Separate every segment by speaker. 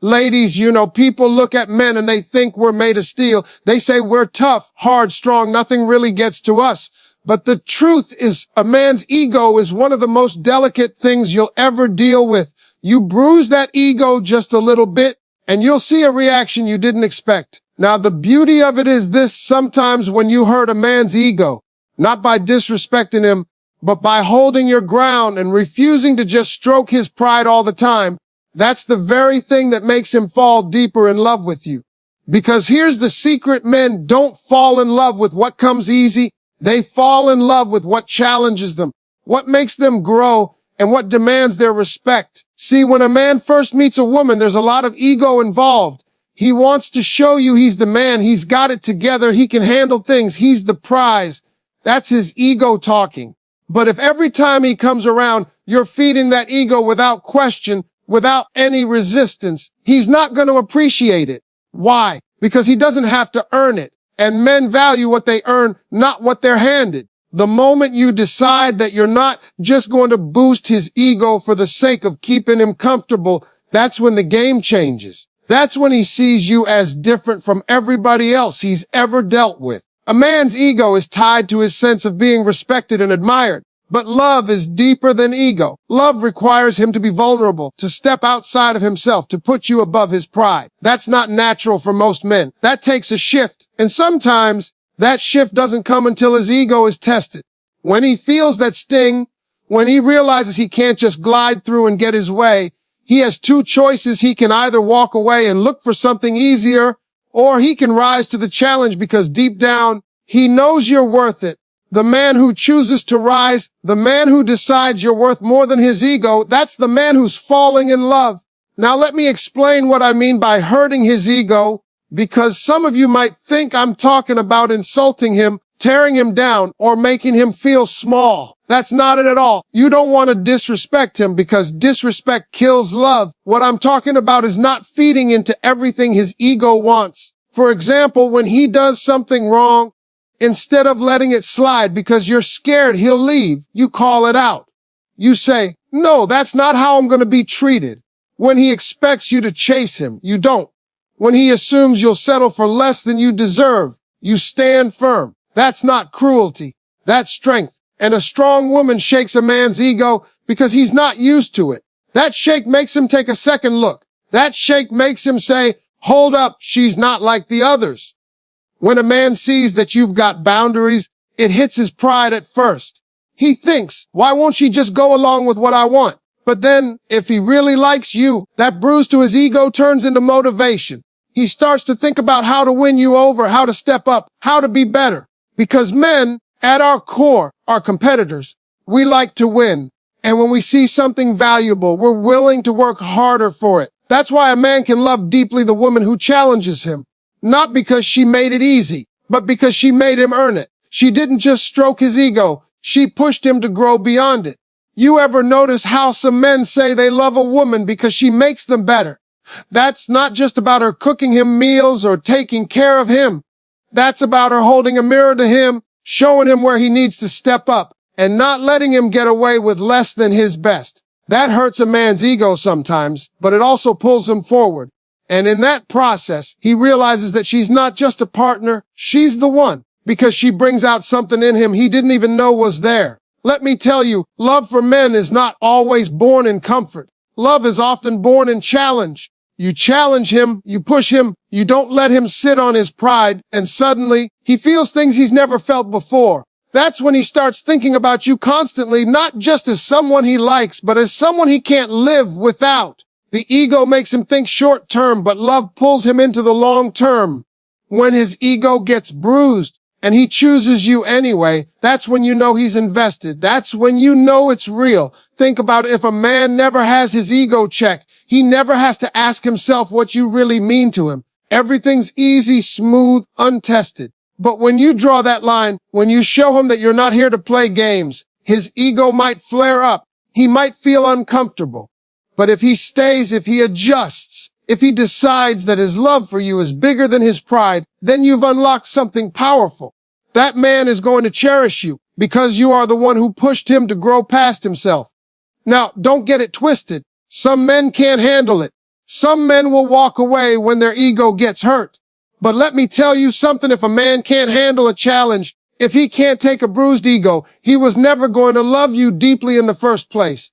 Speaker 1: Ladies, people look at men and they think we're made of steel. They say we're tough, hard, strong, nothing really gets to us. But the truth is, a man's ego is one of the most delicate things you'll ever deal with. You bruise that ego just a little bit, and you'll see a reaction you didn't expect. Now, the beauty of it is this: sometimes when you hurt a man's ego, not by disrespecting him, but by holding your ground and refusing to just stroke his pride all the time, that's the very thing that makes him fall deeper in love with you. Because here's the secret: men don't fall in love with what comes easy. They fall in love with what challenges them, what makes them grow, and what demands their respect. See, when a man first meets a woman, there's a lot of ego involved. He wants to show you he's the man. He's got it together. He can handle things. He's the prize. That's his ego talking. But if every time he comes around, you're feeding that ego without question, without any resistance, he's not going to appreciate it. Why? Because he doesn't have to earn it. And men value what they earn, not what they're handed. The moment you decide that you're not just going to boost his ego for the sake of keeping him comfortable, that's when the game changes. That's when he sees you as different from everybody else he's ever dealt with. A man's ego is tied to his sense of being respected and admired. But love is deeper than ego. Love requires him to be vulnerable, to step outside of himself, to put you above his pride. That's not natural for most men. That takes a shift. And sometimes that shift doesn't come until his ego is tested. When he feels that sting, when he realizes he can't just glide through and get his way, he has two choices. He can either walk away and look for something easier, or he can rise to the challenge because deep down, he knows you're worth it. The man who chooses to rise, the man who decides you're worth more than his ego, that's the man who's falling in love. Now let me explain what I mean by hurting his ego, because some of you might think I'm talking about insulting him, tearing him down, or making him feel small. That's not it at all. You don't want to disrespect him because disrespect kills love. What I'm talking about is not feeding into everything his ego wants. For example, when he does something wrong, instead of letting it slide because you're scared he'll leave, you call it out. You say, "No, that's not how I'm going to be treated." When he expects you to chase him, you don't. When he assumes you'll settle for less than you deserve, you stand firm. That's not cruelty. That's strength. And a strong woman shakes a man's ego because he's not used to it. That shake makes him take a second look. That shake makes him say, "Hold up, she's not like the others." When a man sees that you've got boundaries, it hits his pride at first. He thinks, "Why won't she just go along with what I want?" But then, if he really likes you, that bruise to his ego turns into motivation. He starts to think about how to win you over, how to step up, how to be better. Because men, at our core, are competitors. We like to win. And when we see something valuable, we're willing to work harder for it. That's why a man can love deeply the woman who challenges him. Not because she made it easy, but because she made him earn it. She didn't just stroke his ego. She pushed him to grow beyond it. You ever notice how some men say they love a woman because she makes them better? That's not just about her cooking him meals or taking care of him. That's about her holding a mirror to him, showing him where he needs to step up, and not letting him get away with less than his best. That hurts a man's ego sometimes, but it also pulls him forward. And in that process, he realizes that she's not just a partner, she's the one, because she brings out something in him he didn't even know was there. Let me tell you, love for men is not always born in comfort. Love is often born in challenge. You challenge him, you push him, you don't let him sit on his pride, and suddenly, he feels things he's never felt before. That's when he starts thinking about you constantly, not just as someone he likes, but as someone he can't live without. The ego makes him think short term, but love pulls him into the long term. When his ego gets bruised, and he chooses you anyway, that's when you know he's invested. That's when you know it's real. Think about it. If a man never has his ego checked, he never has to ask himself what you really mean to him. Everything's easy, smooth, untested. But when you draw that line, when you show him that you're not here to play games, his ego might flare up. He might feel uncomfortable. But if he stays, if he adjusts, if he decides that his love for you is bigger than his pride, then you've unlocked something powerful. That man is going to cherish you because you are the one who pushed him to grow past himself. Now, don't get it twisted. Some men can't handle it. Some men will walk away when their ego gets hurt. But let me tell you something, if a man can't handle a challenge, if he can't take a bruised ego, he was never going to love you deeply in the first place.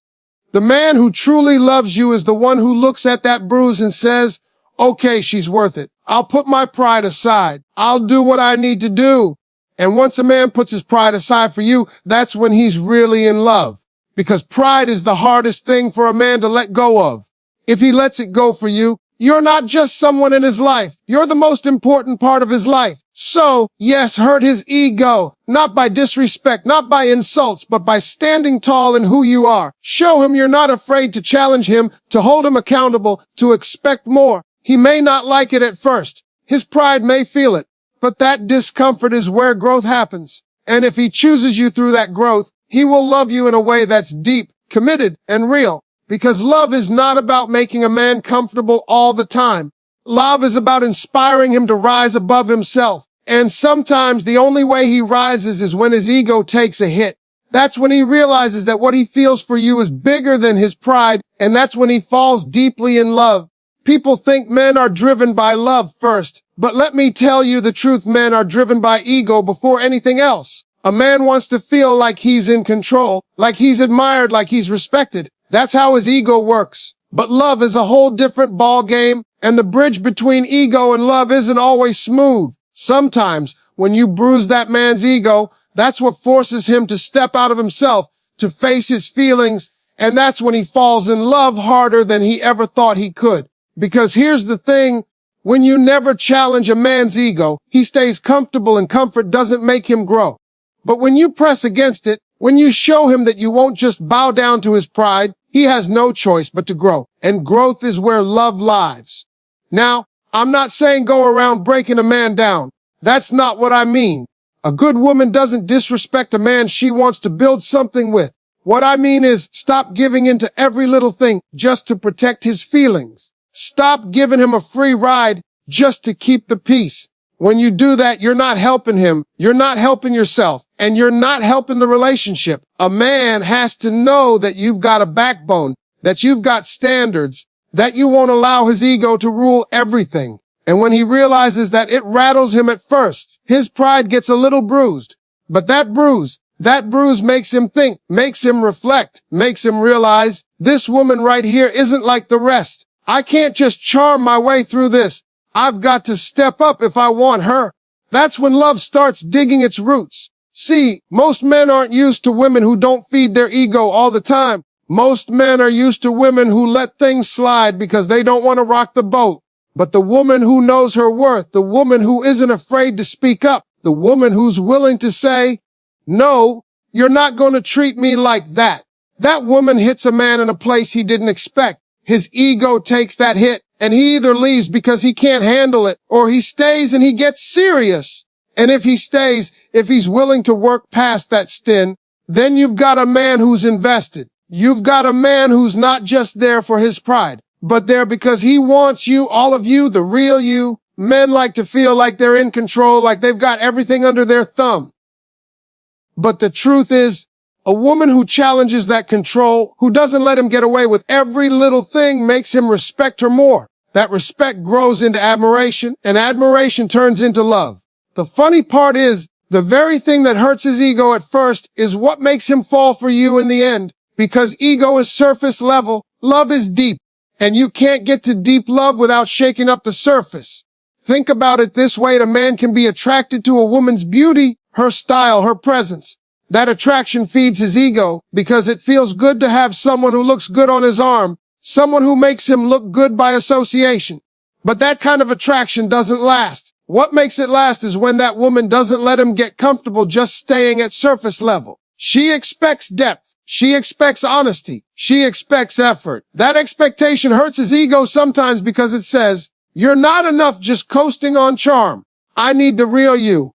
Speaker 1: The man who truly loves you is the one who looks at that bruise and says, okay, she's worth it. I'll put my pride aside. I'll do what I need to do. And once a man puts his pride aside for you, that's when he's really in love. Because pride is the hardest thing for a man to let go of. If he lets it go for you, you're not just someone in his life. You're the most important part of his life. So, yes, hurt his ego, not by disrespect, not by insults, but by standing tall in who you are. Show him you're not afraid to challenge him, to hold him accountable, to expect more. He may not like it at first. His pride may feel it, but that discomfort is where growth happens. And if he chooses you through that growth, he will love you in a way that's deep, committed, and real. Because love is not about making a man comfortable all the time. Love is about inspiring him to rise above himself. And sometimes the only way he rises is when his ego takes a hit. That's when he realizes that what he feels for you is bigger than his pride, and that's when he falls deeply in love. People think men are driven by love first, but let me tell you the truth, men are driven by ego before anything else. A man wants to feel like he's in control, like he's admired, like he's respected. That's how his ego works. But love is a whole different ball game, and the bridge between ego and love isn't always smooth. Sometimes, when you bruise that man's ego, that's what forces him to step out of himself, to face his feelings, and that's when he falls in love harder than he ever thought he could. Because here's the thing, when you never challenge a man's ego, he stays comfortable, and comfort doesn't make him grow. But when you press against it, when you show him that you won't just bow down to his pride, he has no choice but to grow. And growth is where love lives. Now, I'm not saying go around breaking a man down. That's not what I mean. A good woman doesn't disrespect a man she wants to build something with. What I mean is stop giving in to every little thing just to protect his feelings. Stop giving him a free ride just to keep the peace. When you do that, you're not helping him, you're not helping yourself, and you're not helping the relationship. A man has to know that you've got a backbone, that you've got standards, that you won't allow his ego to rule everything. And when he realizes that it rattles him at first, his pride gets a little bruised. But that bruise makes him think, makes him reflect, makes him realize this woman right here isn't like the rest. I can't just charm my way through this. I've got to step up if I want her. That's when love starts digging its roots. See, most men aren't used to women who don't feed their ego all the time. Most men are used to women who let things slide because they don't want to rock the boat. But the woman who knows her worth, the woman who isn't afraid to speak up, the woman who's willing to say, no, you're not going to treat me like that. That woman hits a man in a place he didn't expect. His ego takes that hit, and he either leaves because he can't handle it, or he stays and he gets serious. And if he stays, if he's willing to work past that stint, then you've got a man who's invested. You've got a man who's not just there for his pride, but there because he wants you, all of you, the real you. Men like to feel like they're in control, like they've got everything under their thumb. But the truth is, a woman who challenges that control, who doesn't let him get away with every little thing, makes him respect her more. That respect grows into admiration, and admiration turns into love. The funny part is, the very thing that hurts his ego at first is what makes him fall for you in the end. Because ego is surface level, love is deep. And you can't get to deep love without shaking up the surface. Think about it this way, a man can be attracted to a woman's beauty, her style, her presence. That attraction feeds his ego because it feels good to have someone who looks good on his arm, someone who makes him look good by association. But that kind of attraction doesn't last. What makes it last is when that woman doesn't let him get comfortable just staying at surface level. She expects depth. She expects honesty. She expects effort. That expectation hurts his ego sometimes because it says, you're not enough just coasting on charm. I need the real you.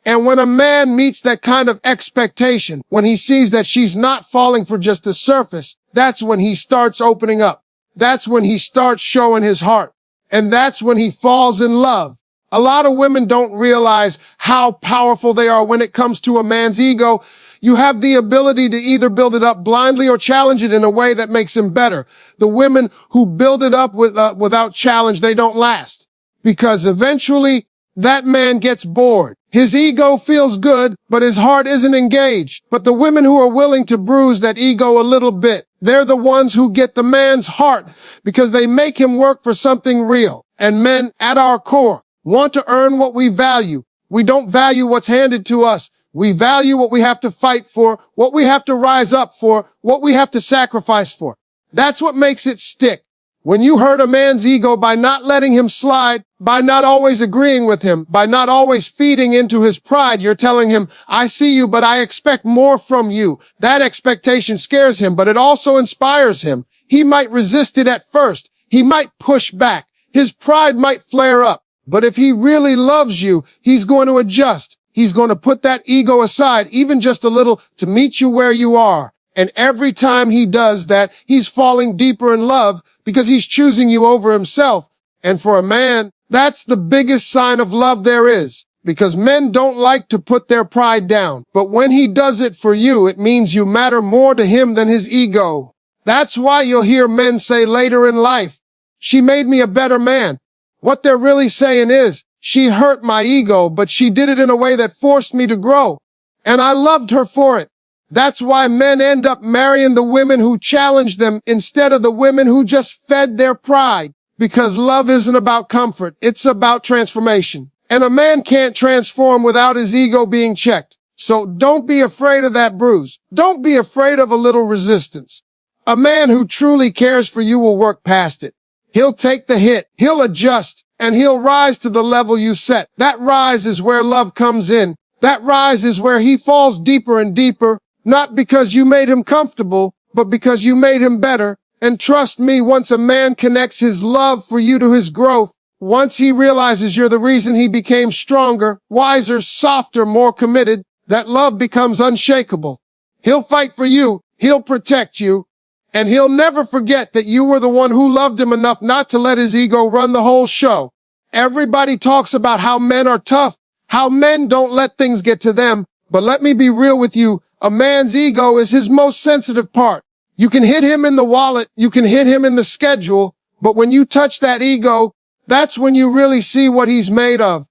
Speaker 1: And when a man meets that kind of expectation, when he sees that she's not falling for just the surface, that's when he starts opening up. That's when he starts showing his heart. And that's when he falls in love. A lot of women don't realize how powerful they are when it comes to a man's ego You have the ability to either build it up blindly or challenge it in a way that makes him better. The women who build it up without challenge, they don't last. Because eventually, that man gets bored. His ego feels good, but his heart isn't engaged. But the women who are willing to bruise that ego a little bit, they're the ones who get the man's heart because they make him work for something real. And men, at our core, want to earn what we value. We don't value what's handed to us. We value what we have to fight for, what we have to rise up for, what we have to sacrifice for. That's what makes it stick. When you hurt a man's ego by not letting him slide, by not always agreeing with him, by not always feeding into his pride, you're telling him, I see you, but I expect more from you. That expectation scares him, but it also inspires him. He might resist it at first. He might push back. His pride might flare up. But if he really loves you, he's going to adjust. He's going to put that ego aside, even just a little, to meet you where you are. And every time he does that, he's falling deeper in love because he's choosing you over himself. And for a man, that's the biggest sign of love there is, because men don't like to put their pride down. But when he does it for you, it means you matter more to him than his ego. That's why you'll hear men say later in life, she made me a better man. What they're really saying is, she hurt my ego, but she did it in a way that forced me to grow. And I loved her for it. That's why men end up marrying the women who challenge them instead of the women who just fed their pride. Because love isn't about comfort, it's about transformation. And a man can't transform without his ego being checked. So don't be afraid of that bruise. Don't be afraid of a little resistance. A man who truly cares for you will work past it. He'll take the hit, he'll adjust, and he'll rise to the level you set. That rise is where love comes in. That rise is where he falls deeper and deeper, not because you made him comfortable, but because you made him better. And trust me, once a man connects his love for you to his growth, once he realizes you're the reason he became stronger, wiser, softer, more committed, that love becomes unshakable. He'll fight for you, he'll protect you, and he'll never forget that you were the one who loved him enough not to let his ego run the whole show. Everybody talks about how men are tough, how men don't let things get to them, but let me be real with you, a man's ego is his most sensitive part. You can hit him in the wallet, you can hit him in the schedule, but when you touch that ego, that's when you really see what he's made of.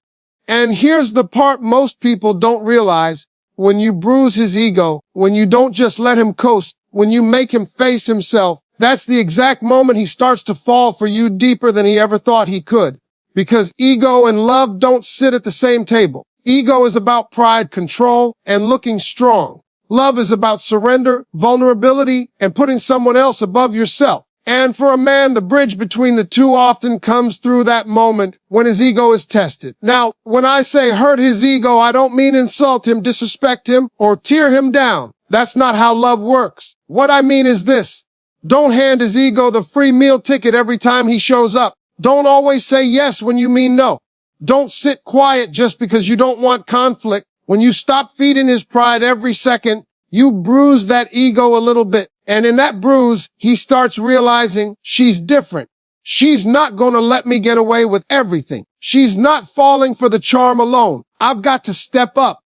Speaker 1: And here's the part most people don't realize. When you bruise his ego, when you don't just let him coast, when you make him face himself, that's the exact moment he starts to fall for you deeper than he ever thought he could. Because ego and love don't sit at the same table. Ego is about pride, control, and looking strong. Love is about surrender, vulnerability, and putting someone else above yourself. And for a man, the bridge between the two often comes through that moment when his ego is tested. Now, when I say hurt his ego, I don't mean insult him, disrespect him, or tear him down. That's not how love works. What I mean is this. Don't hand his ego the free meal ticket every time he shows up. Don't always say yes when you mean no. Don't sit quiet just because you don't want conflict. When you stop feeding his pride every second, you bruise that ego a little bit. And in that bruise, he starts realizing she's different. She's not going to let me get away with everything. She's not falling for the charm alone. I've got to step up.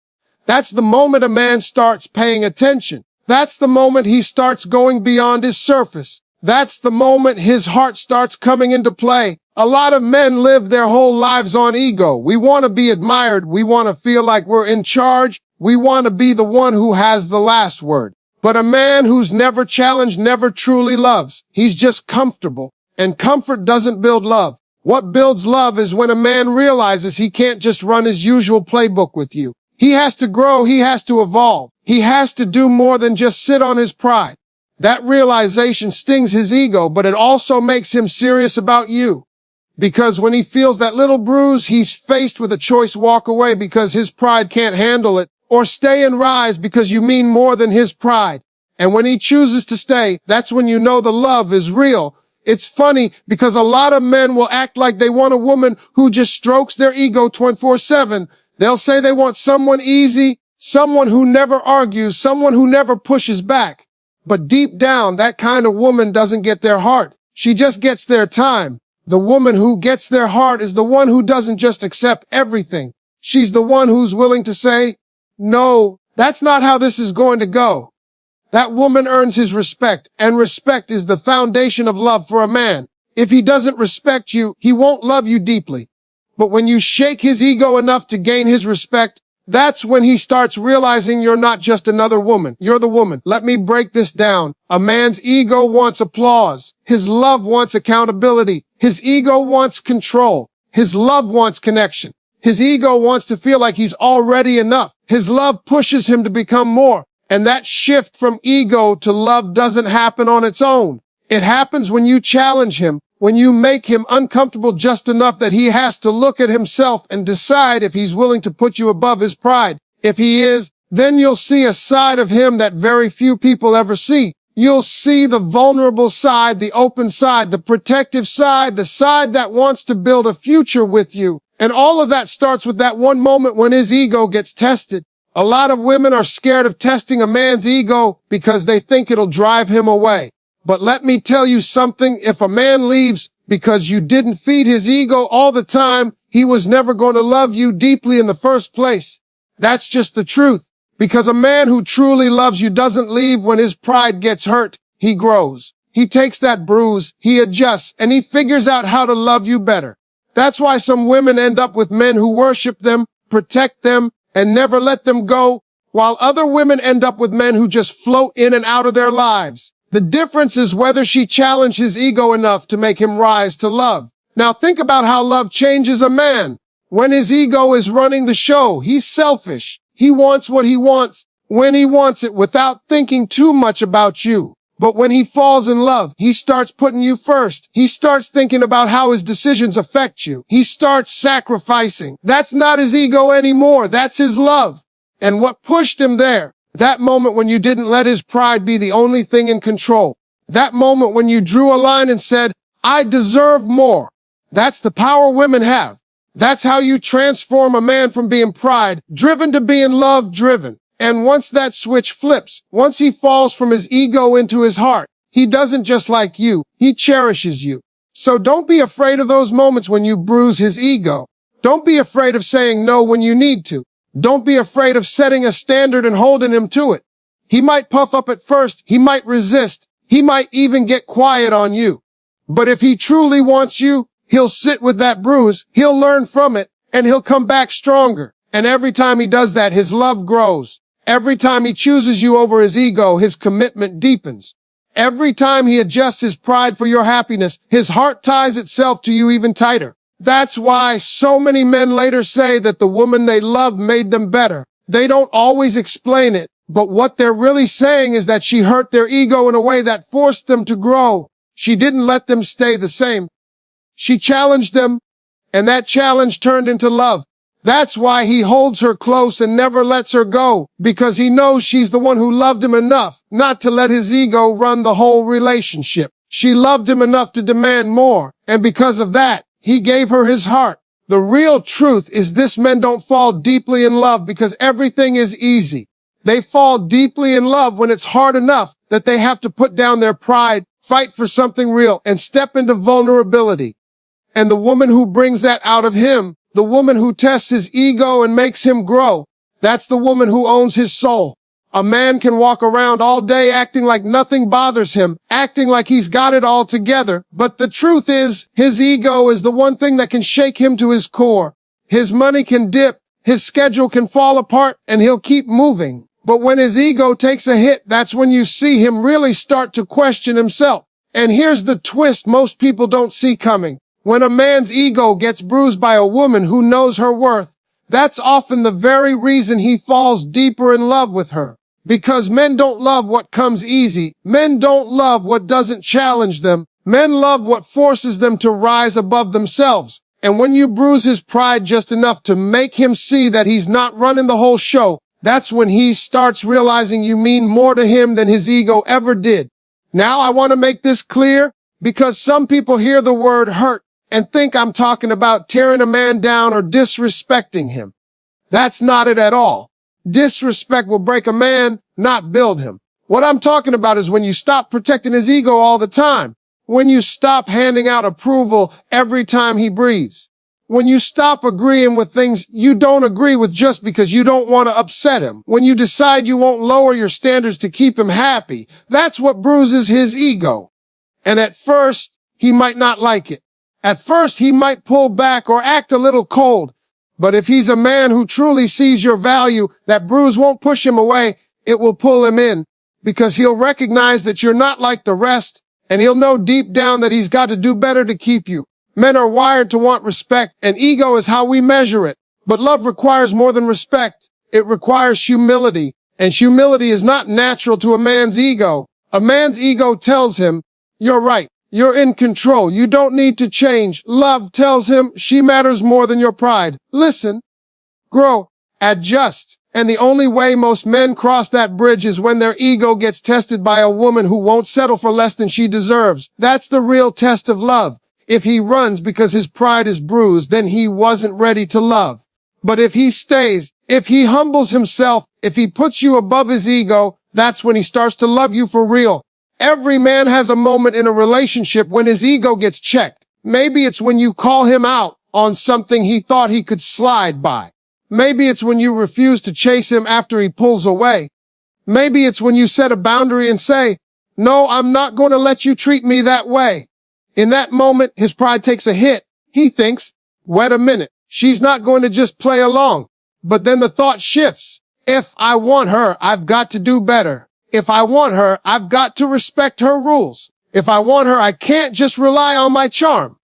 Speaker 1: That's the moment a man starts paying attention. That's the moment he starts going beyond his surface. That's the moment his heart starts coming into play. A lot of men live their whole lives on ego. We want to be admired. We want to feel like we're in charge. We want to be the one who has the last word. But a man who's never challenged never truly loves. He's just comfortable. And comfort doesn't build love. What builds love is when a man realizes he can't just run his usual playbook with you. He has to grow. He has to evolve. He has to do more than just sit on his pride. That realization stings his ego, but it also makes him serious about you. Because when he feels that little bruise, he's faced with a choice: walk away because his pride can't handle it, or stay and rise because you mean more than his pride. And when he chooses to stay, that's when you know the love is real. It's funny because a lot of men will act like they want a woman who just strokes their ego 24/7. They'll say they want someone easy, someone who never argues, someone who never pushes back. But deep down, that kind of woman doesn't get their heart. She just gets their time. The woman who gets their heart is the one who doesn't just accept everything. She's the one who's willing to say, no, That's not how this is going to go. That woman earns his respect, and respect is the foundation of love for a man. If he doesn't respect you, he won't love you deeply. But when you shake his ego enough to gain his respect, that's when he starts realizing you're not just another woman. You're the woman. Let me break this down. A man's ego wants applause. His love wants accountability. His ego wants control. His love wants connection. His ego wants to feel like he's already enough. His love pushes him to become more. And that shift from ego to love doesn't happen on its own. It happens when you challenge him, when you make him uncomfortable just enough that he has to look at himself and decide if he's willing to put you above his pride. If he is, then you'll see a side of him that very few people ever see. You'll see the vulnerable side, the open side, the protective side, the side that wants to build a future with you. And all of that starts with that one moment when his ego gets tested. A lot of women are scared of testing a man's ego because they think it'll drive him away. But let me tell you something, if a man leaves because you didn't feed his ego all the time, he was never going to love you deeply in the first place. That's just the truth. Because a man who truly loves you doesn't leave when his pride gets hurt. He grows. He takes that bruise, he adjusts, and he figures out how to love you better. That's why some women end up with men who worship them, protect them, and never let them go, while other women end up with men who just float in and out of their lives. The difference is whether she challenged his ego enough to make him rise to love. Now think about how love changes a man. When his ego is running the show, he's selfish. He wants what he wants, when he wants it, without thinking too much about you. But when he falls in love, he starts putting you first. He starts thinking about how his decisions affect you. He starts sacrificing. That's not his ego anymore. That's his love. And what pushed him there? That moment when you didn't let his pride be the only thing in control. That moment when you drew a line and said, I deserve more. That's the power women have. That's how you transform a man from being pride-driven to being love-driven. And once that switch flips, once he falls from his ego into his heart, he doesn't just like you, he cherishes you. So don't be afraid of those moments when you bruise his ego. Don't be afraid of saying no when you need to. Don't be afraid of setting a standard and holding him to it. He might puff up at first, he might resist, he might even get quiet on you. But if he truly wants you, he'll sit with that bruise, he'll learn from it, and he'll come back stronger. And every time he does that, his love grows. Every time he chooses you over his ego, his commitment deepens. Every time he adjusts his pride for your happiness, his heart ties itself to you even tighter. That's why so many men later say that the woman they loved made them better. They don't always explain it, but what they're really saying is that she hurt their ego in a way that forced them to grow. She didn't let them stay the same. She challenged them, and that challenge turned into love. That's why he holds her close and never lets her go, because he knows she's the one who loved him enough not to let his ego run the whole relationship. She loved him enough to demand more, and because of that, he gave her his heart. The real truth is this: men don't fall deeply in love because everything is easy. They fall deeply in love when it's hard enough that they have to put down their pride, fight for something real, and step into vulnerability. And the woman who brings that out of him, the woman who tests his ego and makes him grow, that's the woman who owns his soul. A man can walk around all day acting like nothing bothers him, acting like he's got it all together, but the truth is, his ego is the one thing that can shake him to his core. His money can dip, his schedule can fall apart, and he'll keep moving. But when his ego takes a hit, that's when you see him really start to question himself. And here's the twist most people don't see coming. When a man's ego gets bruised by a woman who knows her worth, that's often the very reason he falls deeper in love with her. Because men don't love what comes easy. Men don't love what doesn't challenge them. Men love what forces them to rise above themselves. And when you bruise his pride just enough to make him see that he's not running the whole show, that's when he starts realizing you mean more to him than his ego ever did. Now I want to make this clear, because some people hear the word hurt and think I'm talking about tearing a man down or disrespecting him. That's not it at all. Disrespect will break a man, not build him. What I'm talking about is when you stop protecting his ego all the time. When you stop handing out approval every time he breathes. When you stop agreeing with things you don't agree with just because you don't want to upset him. When you decide you won't lower your standards to keep him happy. That's what bruises his ego. And at first, he might not like it. At first, he might pull back or act a little cold. But if he's a man who truly sees your value, that bruise won't push him away. It will pull him in. Because he'll recognize that you're not like the rest. And he'll know deep down that he's got to do better to keep you. Men are wired to want respect, and ego is how we measure it. But love requires more than respect. It requires humility. And humility is not natural to a man's ego. A man's ego tells him, you're right. You're in control. You don't need to change. Love tells him she matters more than your pride. Listen, grow, adjust. And the only way most men cross that bridge is when their ego gets tested by a woman who won't settle for less than she deserves. That's the real test of love. If he runs because his pride is bruised, then he wasn't ready to love. But if he stays, if he humbles himself, if he puts you above his ego, that's when he starts to love you for real. Every man has a moment in a relationship when his ego gets checked. Maybe it's when you call him out on something he thought he could slide by. Maybe it's when you refuse to chase him after he pulls away. Maybe it's when you set a boundary and say, no, I'm not going to let you treat me that way. In that moment, his pride takes a hit. He thinks, wait a minute, she's not going to just play along. But then the thought shifts. If I want her, I've got to do better. If I want her, I've got to respect her rules. If I want her, I can't just rely on my charm.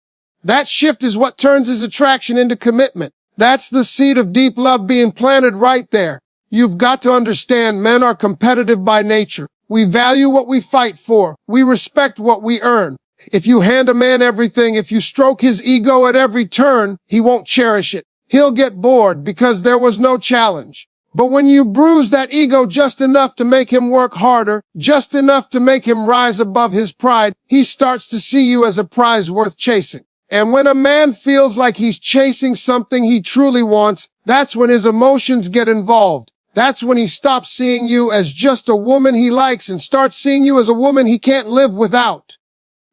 Speaker 1: That shift is what turns his attraction into commitment. That's the seed of deep love being planted right there. You've got to understand men are competitive by nature. We value what we fight for. We respect what we earn. If you hand a man everything, if you stroke his ego at every turn, he won't cherish it. He'll get bored because there was no challenge. But when you bruise that ego just enough to make him work harder, just enough to make him rise above his pride, he starts to see you as a prize worth chasing. And when a man feels like he's chasing something he truly wants, that's when his emotions get involved. That's when he stops seeing you as just a woman he likes and starts seeing you as a woman he can't live without.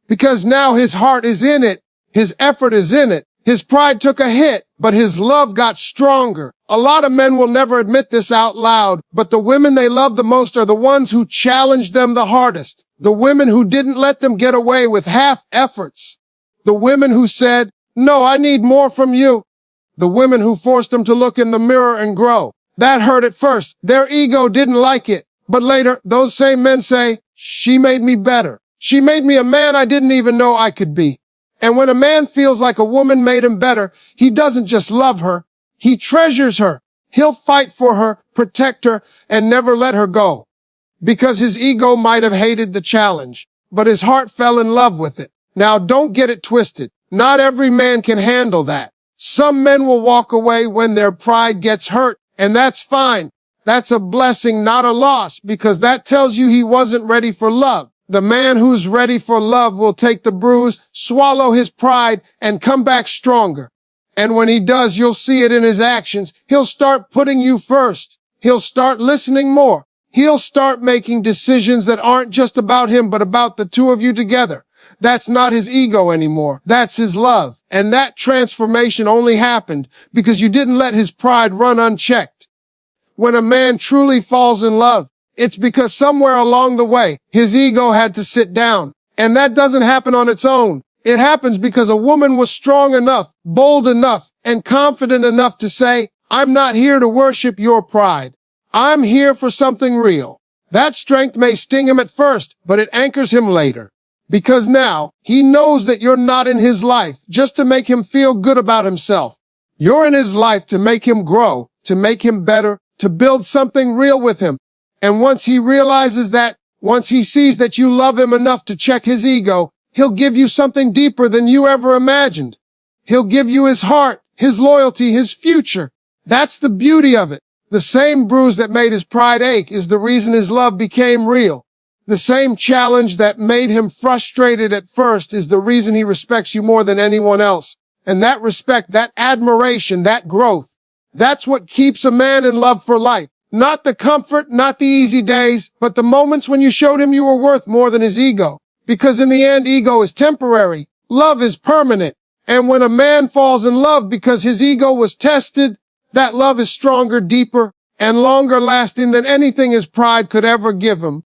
Speaker 1: Because now his heart is in it, his effort is in it, his pride took a hit, but his love got stronger. A lot of men will never admit this out loud, but the women they love the most are the ones who challenged them the hardest. The women who didn't let them get away with half efforts. The women who said, no, I need more from you. The women who forced them to look in the mirror and grow. That hurt at first. Their ego didn't like it. But later, those same men say, she made me better. She made me a man I didn't even know I could be. And when a man feels like a woman made him better, he doesn't just love her. He treasures her. He'll fight for her, protect her, and never let her go. Because his ego might have hated the challenge, but his heart fell in love with it. Now don't get it twisted. Not every man can handle that. Some men will walk away when their pride gets hurt, and that's fine. That's a blessing, not a loss, because that tells you he wasn't ready for love. The man who's ready for love will take the bruise, swallow his pride, and come back stronger. And when he does, you'll see it in his actions. He'll start putting you first. He'll start listening more. He'll start making decisions that aren't just about him, but about the two of you together. That's not his ego anymore. That's his love. And that transformation only happened because you didn't let his pride run unchecked. When a man truly falls in love, it's because somewhere along the way, his ego had to sit down. And that doesn't happen on its own. It happens because a woman was strong enough, bold enough, and confident enough to say, I'm not here to worship your pride. I'm here for something real. That strength may sting him at first, but it anchors him later. Because now, he knows that you're not in his life just to make him feel good about himself. You're in his life to make him grow, to make him better, to build something real with him. And once he realizes that, once he sees that you love him enough to check his ego, he'll give you something deeper than you ever imagined. He'll give you his heart, his loyalty, his future. That's the beauty of it. The same bruise that made his pride ache is the reason his love became real. The same challenge that made him frustrated at first is the reason he respects you more than anyone else. And that respect, that admiration, that growth, that's what keeps a man in love for life. Not the comfort, not the easy days, but the moments when you showed him you were worth more than his ego. Because in the end, ego is temporary. Love is permanent. And when a man falls in love because his ego was tested, that love is stronger, deeper, and longer lasting than anything his pride could ever give him.